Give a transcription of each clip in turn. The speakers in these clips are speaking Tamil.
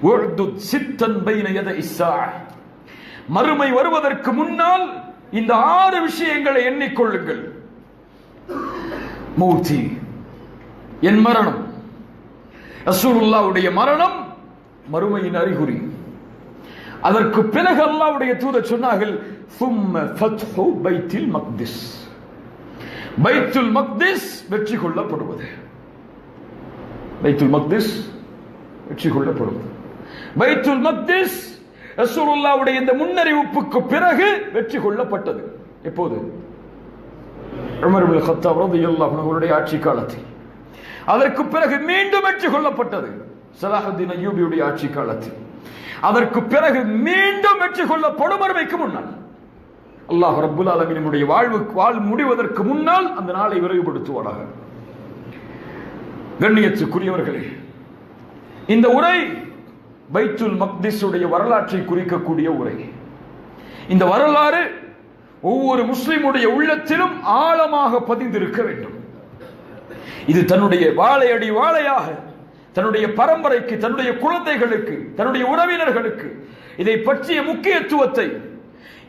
உஅ்துத் சித்தன் பைன யதை இஸ்ஸாஅ, மறுமை வருவதற்கு முன்னால் இந்த 6 விஷயங்களை எண்ணிக்கொள்ளுங்கள். மௌத்தி, என் மரணம், ரசூலுல்லாஹ்வுடைய மரணம் மறுமையின் அறிகுறி. அதற்கு பிறகு அல்லாஹ்வுடைய தூதர் சொன்னார்கள், ثم فتح بيت المقدس, பைத்துல் மக்திஸ் வெற்றி கொள்ளப்படுவது. பைத்துல் மக்திஸ் வெற்றி கொள்ளப்படுவது. பைத்துல் மக்திஸ் ரசூலுல்லாஹ்வுடைய இந்த முன்னறிவிப்புக்கு பிறகு வெற்றி கொள்ளப்பட்டது. எப்போது? உமர் இப்னு கத்தாப் রাদিয়াল্লাহு அன்ஹு அவருடைய ஆட்சி காலத்தில். அதற்கு பிறகு மீண்டும் வெற்றி கொள்ளப்பட்டது ஸலாஹுத்தீன் அய்யூபியுடைய ஆட்சி காலத்தில். அதற்கு பிறகு மீண்டும் வெற்றி கொள்ளப்படும் மறுமைக்கு முன்னால். அல்லாஹ் ரப்புல் ஆலமீனுடைய வாழ் முடிவதற்கு முன்னால் அந்த நாளை விரைவுபடுத்துவானாக. கண்ணியத்துக்குரியவர்களே, இந்த உரை பைத்துல் மக்திஸுடைய வரலாற்றை குறிக்கக்கூடிய உரை. இந்த வரலாறு ஒவ்வொரு முஸ்லிமுடைய உள்ளத்திலும் ஆழமாக பதிந்திருக்க வேண்டும். இது தன்னுடைய வாழையடி வாழையாக தன்னுடைய பரம்பரைக்கு, தன்னுடைய குழந்தைகளுக்கு, தன்னுடைய உறவினர்களுக்கு இதை பற்றிய முக்கியத்துவத்தை,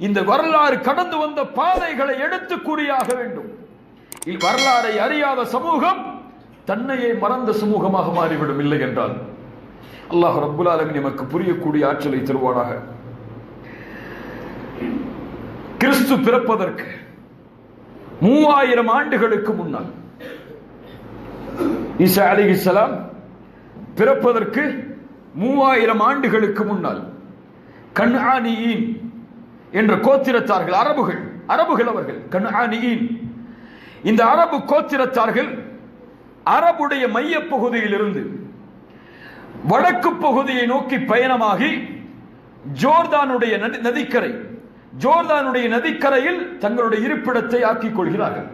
இந்த வரலாறு கடந்து வந்த பாதைகளை எடுத்து கூறியாக வேண்டும். வரலாறை அறியாத சமூகம் தன்னையே மறந்த சமூகமாக மாறிவிடும். இல்லை என்றால் அல்லாஹ் ரப்புல் ஆலமீன் நமக்கு புரியக்கூடிய ஆற்றலை தருவானாக. கிறிஸ்து பிறப்பதற்கு 3000 ஆண்டுகளுக்கு முன்னால், ஈசா அலைஹிஸ்ஸலாம் பிறப்பதற்கு 3000 ஆண்டுகளுக்கு முன்னால் கன்ஆனியின் என்ற கோத்திரத்தார்கள், அரபுகள் அவர்கள் கன்ஆனியின், இந்த அரபு கோத்திரத்தார்கள் அரபுடைய மைய பகுதியிலிருந்து வடக்கு பகுதியை நோக்கி பயணமாகி ஜோர்தானுடைய நதிக்கரையில் தங்களுடைய இருப்பிடத்தை ஆக்கிக் கொள்கிறார்கள்.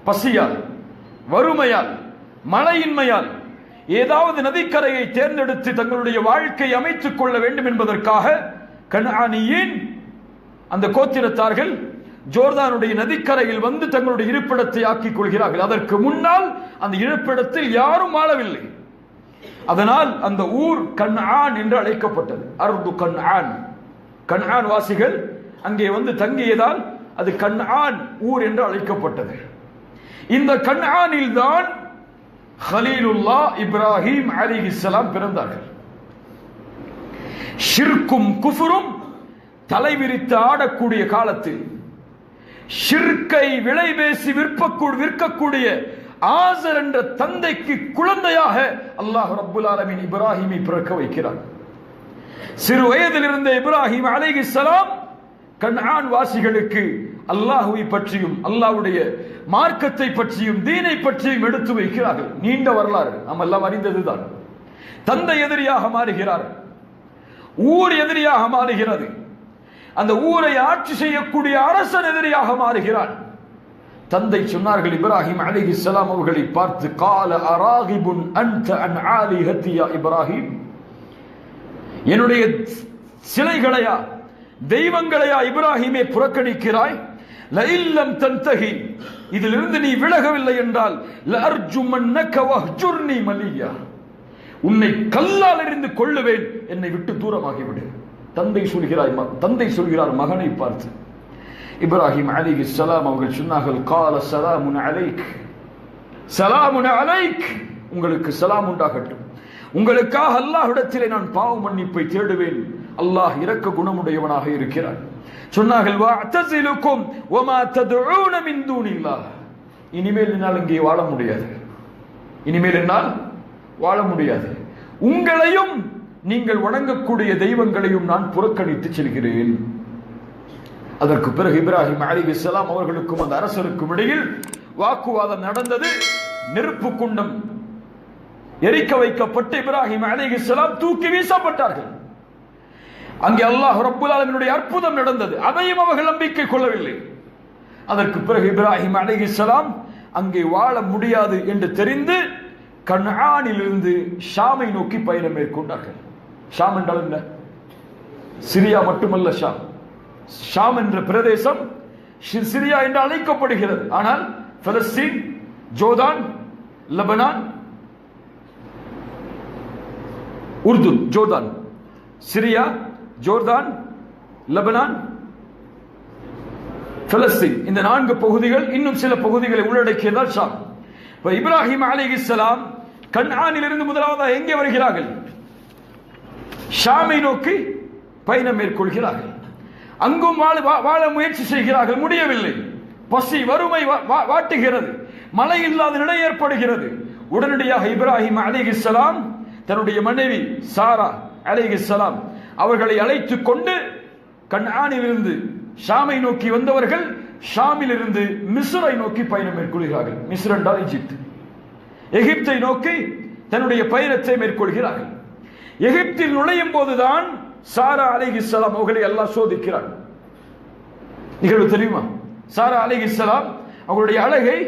பசியால், வறுமையால், மழையின்மையால் ஏதாவது நதிக்கரையை தேர்ந்தெடுத்து தங்களுடைய வாழ்க்கை அமைத்துக் கொள்ள வேண்டும் என்பதற்காக கன்ஆனியின் அந்த கோத்திரத்தார்கள் ஜோர்தானுடைய நதிக்கரையில் வந்து தங்களுடைய இருப்பிடத்தை ஆக்கிக் கொள்கிறார்கள். அதற்கு முன்னால் அந்த இருப்பிடத்தில் யாரும் வாழவில்லை. அதனால் அந்த ஊர் கன்ஆன் என்று அழைக்கப்பட்டது. அர்து கன்ஆன், கன்ஆன் வாசிகள் அங்கே வந்து தங்கியதால் அது கன்ஆன் ஊர் என்று அழைக்கப்பட்டது. இந்த கன்ஆனில் தான் கலீலுல்லாஹ் இப்ராஹிம் அலைஹிஸ்ஸலாம் பிறந்தார்கள். ஷிர்க்கும் குஃபுரும் தலைவிரித்து ஆடக்கூடிய காலத்தில் ஷிர்க்கை விலை பேசி விற்கக்கூடிய ஆசர் என்ற தந்தைக்கு குழந்தையாக அல்லாஹ் ரப்புல் ஆலமீன் இப்ராஹிமை பிறக்க வைக்கிறார். சிறு வயதில் இருந்த இப்ராஹிம் அலைஹிஸ்ஸலாம் கன்ஆன் வாசிகளுக்கு அல்லாஹ்வை பற்றியும் அல்லாஹ்வுடைய மார்க்கத்தை பற்றியும் தீனை பற்றியும் எடுத்து வைக்கிறார்கள். நீண்ட வரலாறு, நாம் எல்லாம் அறிந்ததுதான். தந்தை எதிரியாக மாறுகிறார், ஊர் எதிரியாக மாறுகிறது, அந்த ஊரை ஆட்சி செய்யக்கூடிய அரசன் எதிரியாக மாறுகிறான். தந்தை சொன்னார்கள் இப்ராஹிம் அலைஹிஸ்ஸலாம் அவர்களை பார்த்து, கால அராகிபுன் அன்த அன் ஆலிஹத்தி யா இப்ராஹிம், என்னுடைய சிலைகளையா தெய்வங்களையா இப்ராஹிமே புறக்கணிக்கிறாய்? லஇல்லம் தன்தஹி, இதிலிருந்து நீ விலகவில்லை என்றால் லஅர்ஜுமன்னக வஹ்ஜுர்னி மலியா, உன்னை கல்லால் எறிந்து கொள்ளுவேன், என்னை விட்டு தூரமாகிவிடு. தந்தை சொல்கிறார் மகனை பார்த்து. இப்ராஹிம் அலைஹிஸ்ஸலாம் அவர்கள் சொன்னார்கள், கால ஸலாமுன் அலைக், ஸலாமுன் அலைக், உங்களுக்கு சலாம் உண்டாகட்டும், உங்களுக்காக அல்லாஹ்விடத்திலே நான் பாவ மன்னிப்பை தேடுவேன், அல்லாஹ் இரக்க குணமுடையவனாக இருக்கிறார். சொன்னார்கள், வஅதஸிலுக்கும் வமா ததுஊன மின் தூனில்லாஹ், இனிமேல் என்னால் இங்கே வாழ முடியாது, இனிமேல் என்னால் வாழ முடியாது, உங்களையும் நீங்கள் வணங்கக்கூடிய தெய்வங்களையும் நான் புறக்கணித்து செல்கிறேன். அதற்கு பிறகு இப்ராஹிம் அலைஹிஸ்ஸலாம் அவர்களுக்கும் அந்த அரசருக்கும் இடையில் வாக்குவாதம் நடந்தது. நெருப்பு குண்டம் எரிக்க வைக்கப்பட்டு இப்ராஹிம் அலைஹிஸ்ஸலாம் தூக்கி வீசப்பட்டார்கள். அங்கே அல்லாஹ் ரப்புல் ஆலமீனுடைய அற்புதம் நடந்தது. அதையும் அவர்கள் நம்பிக்கை கொள்ளவில்லை. அதற்கு பிறகு இப்ராஹிம் அலைஹிஸ்ஸலாம் அங்கே வாழ முடியாது என்று தெரிந்து கன்ஆனிலிருந்து ஷாமை நோக்கி பயணம் மேற்கொண்டார்கள். ஷாம் என்றால் என்ன? சிரியா மட்டுமல்ல, ஷாம் என்ற பிரதேசம் சிரியா என்று அழைக்கப்படுகிறது. ஆனால் Palestine, Jordan, Lebanon, Urdu, Jordan Syria, Jordan, Lebanon, Palestine, இந்த 4 பகுதிகள், இன்னும் சில பகுதிகளை உள்ளடக்கியதால் ஷாம். இப்ப இப்ராஹிம் அலைஹிஸ்ஸலாம் கன்ஆனிலிருந்து முதலாவதாக எங்கே வருகிறார்கள்? ஷாமை நோக்கி பயணம் மேற்கொள்கிறார்கள். அங்கும் வாழ முயற்சி செய்கிறார்கள், முடியவில்லை. பசி, வறுமை வாட்டுகிறது, மழை இல்லாத நிலை ஏற்படுகிறது. உடனடியாக இப்ராஹிம் அலைஹிஸ்ஸலாம் தன்னுடைய மனைவி சாரா அலைஹிஸ்ஸலாம் அவர்களை அழைத்துக் கொண்டு கன்ஆனிலிருந்து ஷாமை நோக்கி வந்தவர்கள் ஷாமிலிருந்து மிஸ்ரை நோக்கி பயணம் மேற்கொள்கிறார்கள். மிஸ்ர் என்றால் எகிப்து. எகிப்தை நோக்கி தன்னுடைய பயணத்தை மேற்கொள்கிறார்கள். எகிப்தில் நுழையும் போதுதான் சாரா அலைஹிஸ்ஸலாம் அவர்களை அல்லாஹ் சோதிக்கிறார். நிகழ்வு தெரியுமா? சாரா அலைஹிஸ்ஸலாம் அவர்களுடைய அழகை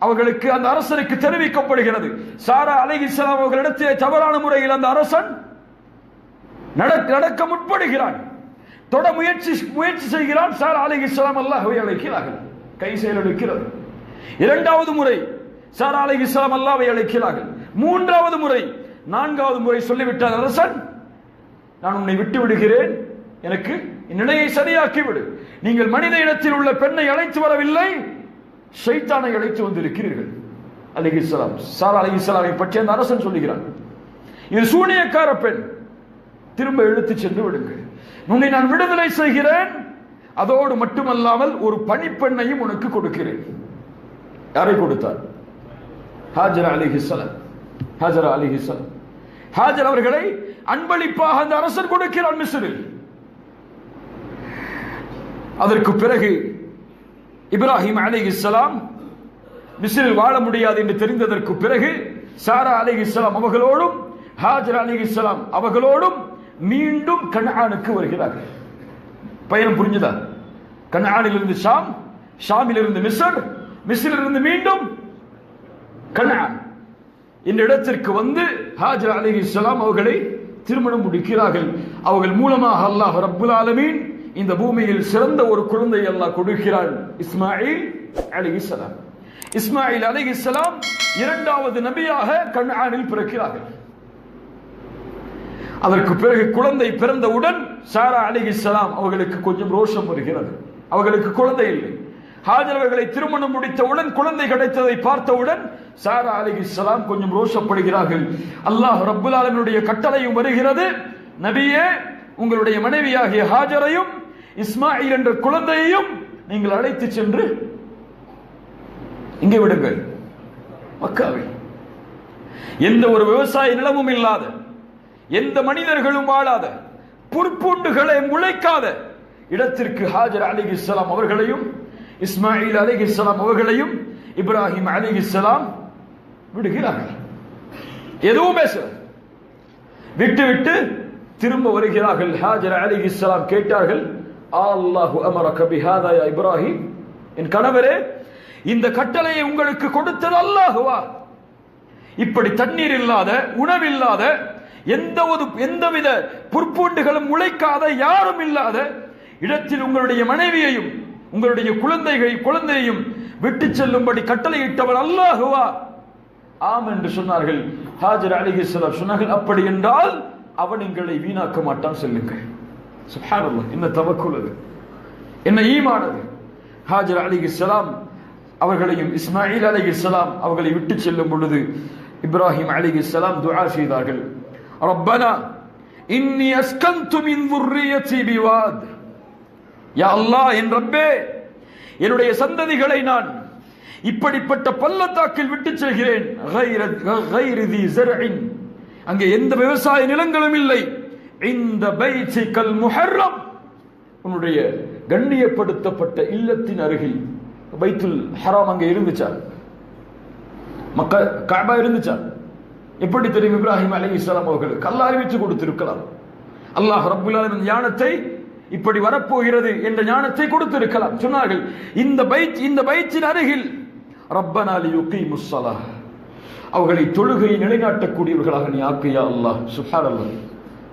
அவர்களுக்கு அந்த அரசனுக்கு தெரிவிக்கப்படுகிறது. சாரா அலைஹிஸ்ஸலாம் அவர்களிடத்திலே தவறான முறையில் அந்த அரசன் நடக்க முற்படுகிறான், தொட முயற்சி செய்கிறான். சாரா அலைஹிஸ்ஸலாம் அல்லாஹ்வை அழைக்கிறார்கள், கை செயலெடுக்கிறது. 2வது முறை சாரா அலைஹிஸ்ஸலாம் அல்லாஹ்வை அழைக்கிறார்கள். 3வது முறை, 4வது முறை சொல்லிவிட்டார் அரசன், நான் உன்னை விட்டு விடுகிறேன், எனக்கு நிலையை சரியாக்கி விடு. நீங்கள் மனித இடத்தில் உள்ள பெண்ணை அழைத்து வரவில்லை, ஷைத்தானை அழைத்து வந்திருக்கிறீர்கள். அலைஹிஸ்ஸலாம் சாரா அலைஹிஸ்ஸலாமை பற்றி அந்த அரசன் சொல்லுகிறான், இது சூனியக்கார பெண், திரும்ப இழுத்து சென்று விடுங்கள். உன்னை நான் விடுதலை செய்கிறேன், அதோடு மட்டுமல்லாமல் ஒரு பணிப்பெண்ணையும் உனக்கு கொடுக்கிறேன். யாரை கொடுத்தார்? ஹாஜரா அலைஹிஸ்ஸலாம். ஹாஜரா அலைஹிஸ்ஸலாம், ஹாஜர் அவர்களை அன்பளிப்பாக அந்த அரசன் கொடுக்கிறான் மிஸ்ரில். அதற்கு பிறகு இப்ராஹிம் அலைஹிஸ்ஸலாம் மிஸ்ரில் வாழ முடியாது என்று தெரிந்ததற்கு பிறகு சாரா அலைஹிஸ்ஸலாம் அவர்களோடும் ஹாஜர் அலைஹிஸ்ஸலாம் அவர்களோடும் மீண்டும் கன்ஆனுக்கு வருகிறார்கள். பயணம் புரிஞ்சுதா? கன்ஆனிலிருந்து ஷாம், ஷாமிலிருந்து மிஸ்ர், மிஸ்ரிலிருந்து மீண்டும் கன்ஆன் இந்த இடத்திற்கு வந்து ஹாஜர் அலைஹிஸ்ஸலாம் அவர்களை திருமணம் முடிக்கிறார்கள். அவர்கள் மூலமாக அல்லாஹ் ரப்புல் ஆலமீன் இந்த பூமியில் சிறந்த ஒரு குழந்தை அல்லாஹ் கொடுக்கிறான், இஸ்மாயில் அலைஹிஸ்ஸலாம். இஸ்மாயில் அலைஹிஸ்ஸலாம் 2வது நபியாக கன்ஆனில் பிறக்கிறார்கள். அதற்கு பிறகு குழந்தை பிறந்தவுடன் சாரா அலைஹிஸ்ஸலாம் அவர்களுக்கு கொஞ்சம் ரோஷம் வருகிறது. அவர்களுக்கு குழந்தை இல்லை. ஹாஜர் அவர்களை திருமணம் முடித்தவுடன் குழந்தை கிடைத்ததை பார்த்தவுடன் சாரா அலைஹிஸ்ஸலாம் கொஞ்சம் ரோஷப்படுகிறார்கள். அல்லாஹ் ரப்புல் ஆலமீனுடைய கட்டளையும் வருகிறது, நபியே உங்களுடைய மனைவியாகிய ஹாஜரையும் இஸ்மாயில் என்ற குழந்தையையும் நீங்கள் அழைத்து சென்று இங்கே விடுங்கள். மக்காவில் எந்த ஒரு விவசாய நிலமும் இல்லாத, எந்த மனிதர்களும் வாழாத, புற்பூண்டுகளை முளைக்காத இடத்திற்கு ஹாஜர் அலைஹிஸ்ஸலாம் அவர்களையும் இஸ்மாயில் அலைஹிஸ்ஸலாம் அவர்களையும் இப்ராஹிம் அலைஹிஸ்ஸலாம் விடுகிறார்கள். எதுவும் பேச விட்டு திரும்ப வருகிறார்கள். ஹாஜர் அலைஹிஸ்ஸலாம் கேட்டார்கள், அல்லாஹு அமரக பிஹாதா யா இப்ராஹிம், என் கணவரே இந்த கட்டளையை உங்களுக்கு கொடுத்தது அல்லாஹுவா? இப்படி தண்ணீர் இல்லாத, உணவில்லாத, எந்தவித புற்பூண்டுகளும் முளைக்காத, யாரும் இல்லாத இடத்தில் உங்களுடைய மனைவியையும் உங்களுடைய குழந்தையையும் விட்டு செல்லும்படி கட்டளையிட்டவர் அல்லாஹுவா? ஆம் என்று சொன்னார்கள். ஹாஜர் அலைஹிஸ்ஸலாம் சொன்னார்கள், அப்படி என்றால் அவன் எங்களை வீணாக்க மாட்டான், செல்லுங்கள். சுப்ஹானல்லாஹ், என்ன தவக்குல் அது, என்ன ஈமான் அது. ஹாஜர் அலைஹிஸ்ஸலாம் அவர்களையும் இஸ்மாயில் அலைஹிஸ்ஸலாம் அவர்களை விட்டு செல்லும் பொழுது இப்ராஹிம் அலைஹிஸ்ஸலாம் துஆ செய்தார்கள், ரப்பனா இன்னி அஸ்கன்து மின் ذُرِّيَّتِي بِوَادٍ, யா அல்லாஹ், என் ரப்பே, என்னுடைய சந்ததிகளை நான் இப்படிப்பட்ட பள்ளத்தாக்கில் விட்டு செல்கிறேன். غَيْرِ ذِي زَرْعٍ, அங்கே எந்த விவசாய நிலங்களும் இல்லை. இந்த பைத்திகல் முஹர்ரம், உன்னுடைய கண்ணியப்படுத்தப்பட்ட இல்லத்தின் அருகில். பைத்துல் ஹராம் அங்கே இருந்துச்சா? மக்கா கஅபா இருந்துச்சா? எப்படி தெரியும்? இப்ராஹிம் அலைஹிஸ்ஸலாம் அவர்களுக்கு அல்லாஹ் அறிவித்து கொடுத்திருக்கலாம். அல்லாஹ் ரப்புல் ஆலமீன் ஞானத்தை, இப்படி வரப்போகிறது என்ற ஞானத்தை கொடுத்திருக்கலாம். சொன்னார்கள், இந்த பைத்தின் அருகில் ரப்பனா லியுகீமுஸ் ஸலாஹ், அவர்களை தொழுகையை நிலைநாட்டக்கூடியவர்களாக நீ ஆக்கு யா அல்லாஹ். சுப்ஹானல்லாஹ்,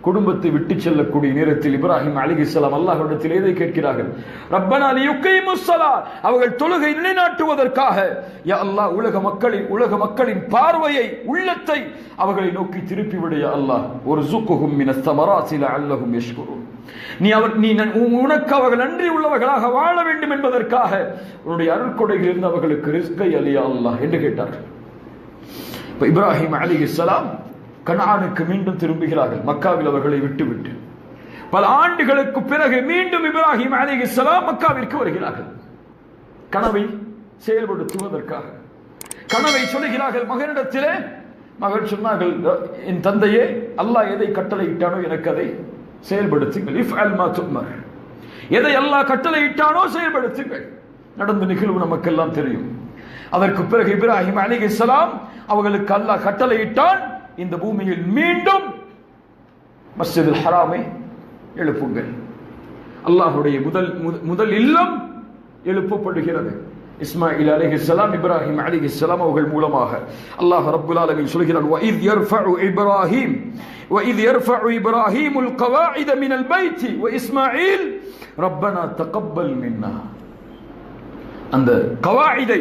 குடும்பத்தை விட்டு செல்லக்கூடிய நேரத்தில் இப்ராஹிம் அலைஹிஸ்ஸலாம் அல்லாஹ்விடத்தில் எதை கேட்கிறார்கள்? ரப்பனா லியுகீமுஸ் ஸலாத், அவர்கள் தொழுகை நிலைநாட்டுவதற்காக யா அல்லாஹ் உலக மக்களின் பார்வையை, உள்ளத்தை அவர்களை நோக்கி திருப்பி விடு யா அல்லாஹ். வர்ஸுக்ஹும் மினஸ் ஸமராத்தி லஅல்லஹும் யஷ்குரூன், நீ உனக்கு அவர்கள் நன்றி உள்ளவர்களாக வாழ வேண்டும் என்பதற்காக உன்னுடைய அருள்கொடையில் இருந்து அவர்களுக்கு ரிஸ்கை அலியா அல்லாஹ் என்று கேட்டார்கள். இப்ப இப்ராஹிம் அலைஹிஸ்ஸலாம் கனானுக்கு மீண்டும் திரும்புகிறார்கள். மக்காவில் அவர்களை விட்டுவிட்டு பல ஆண்டுகளுக்கு பிறகு மீண்டும் இப்ராஹிம் அலைஹிஸ்ஸலாம் மக்காவிற்கு வருகிறார்கள். கனவை செயல்படுத்துவதற்காக கனவை சொல்லுகிறார்கள் மகனிடத்திலே. மகன் சொன்னார்கள், என் தந்தையே, அல்லாஹ் எதை கட்டளையிட்டானோ எனக்கு அதை செயல்படுத்துங்கள். இஃப்அல் மா துமர், எதை அல்லாஹ் கட்டளையிட்டானோ செயல்படுத்துங்கள். நடந்த நிகழ்வு நமக்கெல்லாம் தெரியும். அதற்கு பிறகு இப்ராஹிம் அலைஹிஸ்ஸலாம் அவர்களுக்கு அல்லாஹ் கட்டளையிட்டான், இந்த பூமியில் மீண்டும் மஸ்ஜிதுல் ஹராமை எழுப்புங்கள். அல்லாஹ்வுடைய முதல் இல்லம் எழுப்பப்படுகிறது. இஸ்மாயில் அலைஹிஸ்ஸலாம் இப்ராஹிம் அலைஹிஸ்ஸலாம் அவர்கள் மூலமாக அல்லாஹ் ரப்புல் ஆலமீன் சொல்கிறார், வஇத் யர்ஃபஉ இப்ராஹீமுல் கவாயித மினல் பைத்தி வ இஸ்மாயில் ரப்பனா தகப்பல் மின்னா. அந்த கவாயிதை